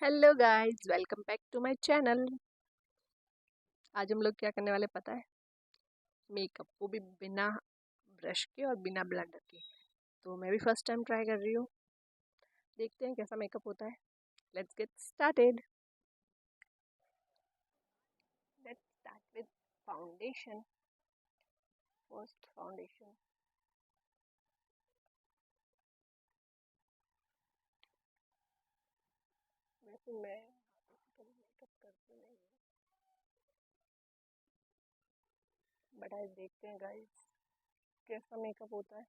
Hello guys, welcome back to my channel. आज हम लोग क्या करने वाले पता है? मेकअप, वो भी बिना ब्रश के और बिना ब्लंडर के। तो मैं भी फर्स्ट टाइम ट्राई कर रही हूँ। देखते हैं कैसा मेकअप होता है। Let's get started. Let's start with foundation. First foundation. वैसे मैं कभी मेकअप करती नहीं हूँ, बट आज देखते हैं गाइस कैसा मेकअप होता है।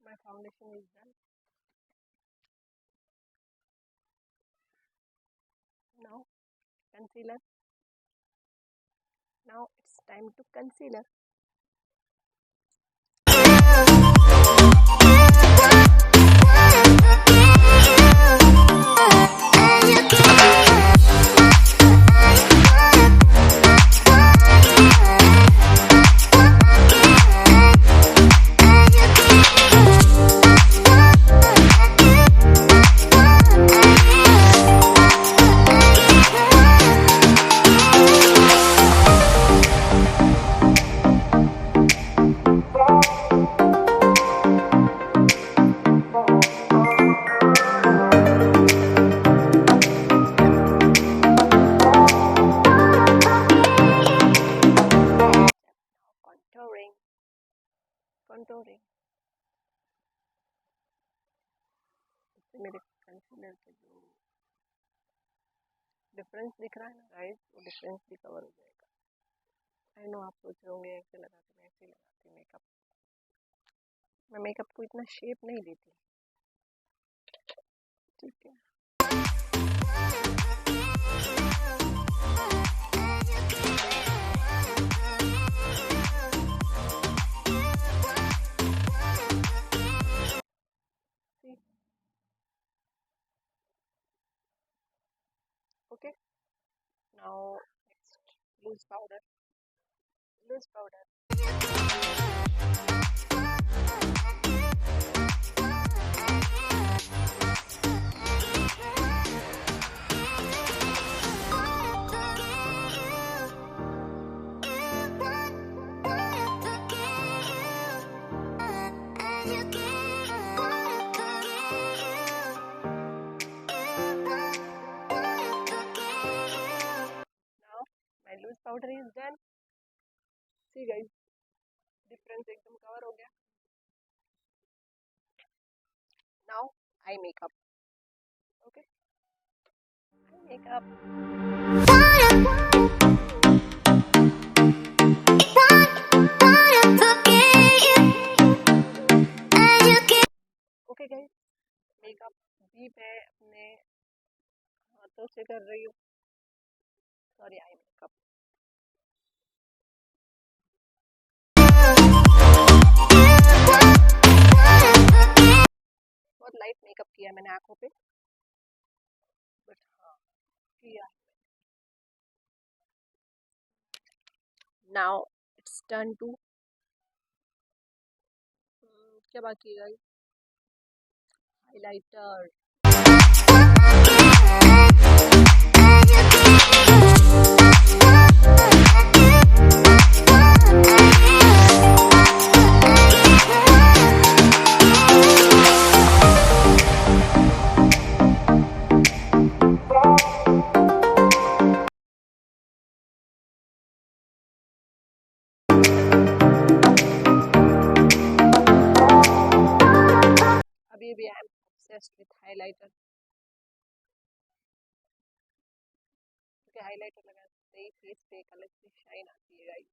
My foundation is done. Now concealer. Now it's time to concealer. Contouring. इससे मेरे कंसीलर के जो डिफरेंस दिख रहा है ना गाइस, वो डिफरेंस भी कवर हो जाएगा। आई नो आप सोच रहे होंगे ऐसे लगाते, मैं ऐसे ही लगाती मेकअप। मैं मेकअप को इतना शेप नहीं देती, ठीक है। Okay, now next loose powder. Loose powder. Loose powder is done. See guys, difference एकदम कवर हो गया. Now eye makeup. Okay, eye makeup. Okay guys, makeup भी मैं अपने हाथों से कर रही हूँ. Sorry, eye makeup. बहुत लाइट मेकअप किया मैंने आंखों पे, बट हाँ किया. नाउ इट्स टर्न टू, क्या बाकी है? हाइलाइटर. अभी भी I am obsessed with highlighter, क्योंकि हाइलाइटर लगाते ही फेस पे एक अलग सी शाइन आती है गाइस.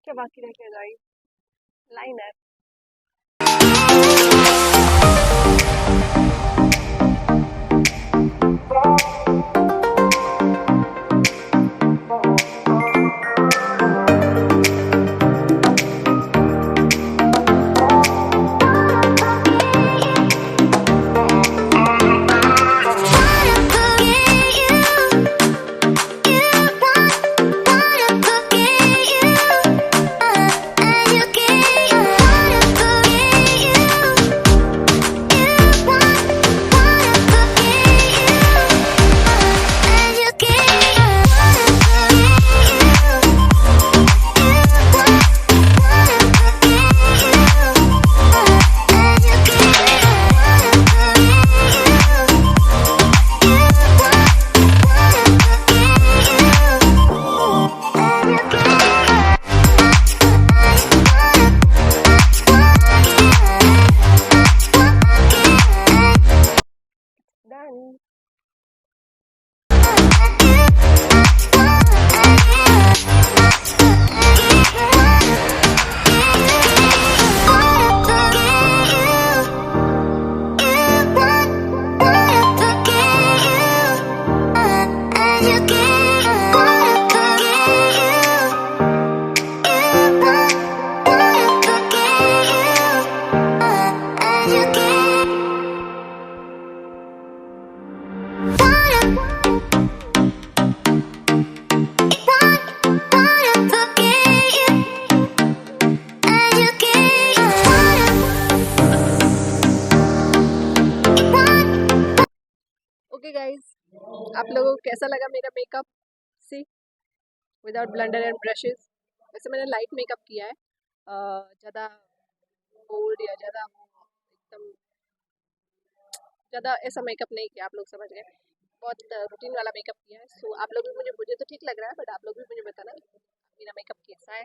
क्या बाकी रह गया guys? Liner. Done. Okay guys, आप लोगों को कैसा लगा मेरा makeup? See, without blender and brushes. वैसे मैंने लाइट मेकअप किया है, ज़्यादा बोल्ड या ज़्यादा एकदम ज़्यादा ऐसा मेकअप नहीं किया। आप लोग समझ गए, बहुत रूटीन वाला मेकअप किया है। सो आप लोग भी मुझे तो ठीक लग रहा है, बट आप लोग भी मुझे बताना मेरा मेकअप कैसा है,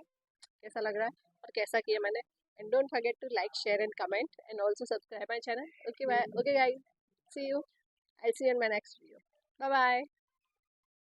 कैसा लग रहा है और कैसा किया मैंने। And don't forget to like, share and comment and also subscribe my channel. Okay bye. Okay guys, see you. I'll see you in my next video. Bye bye.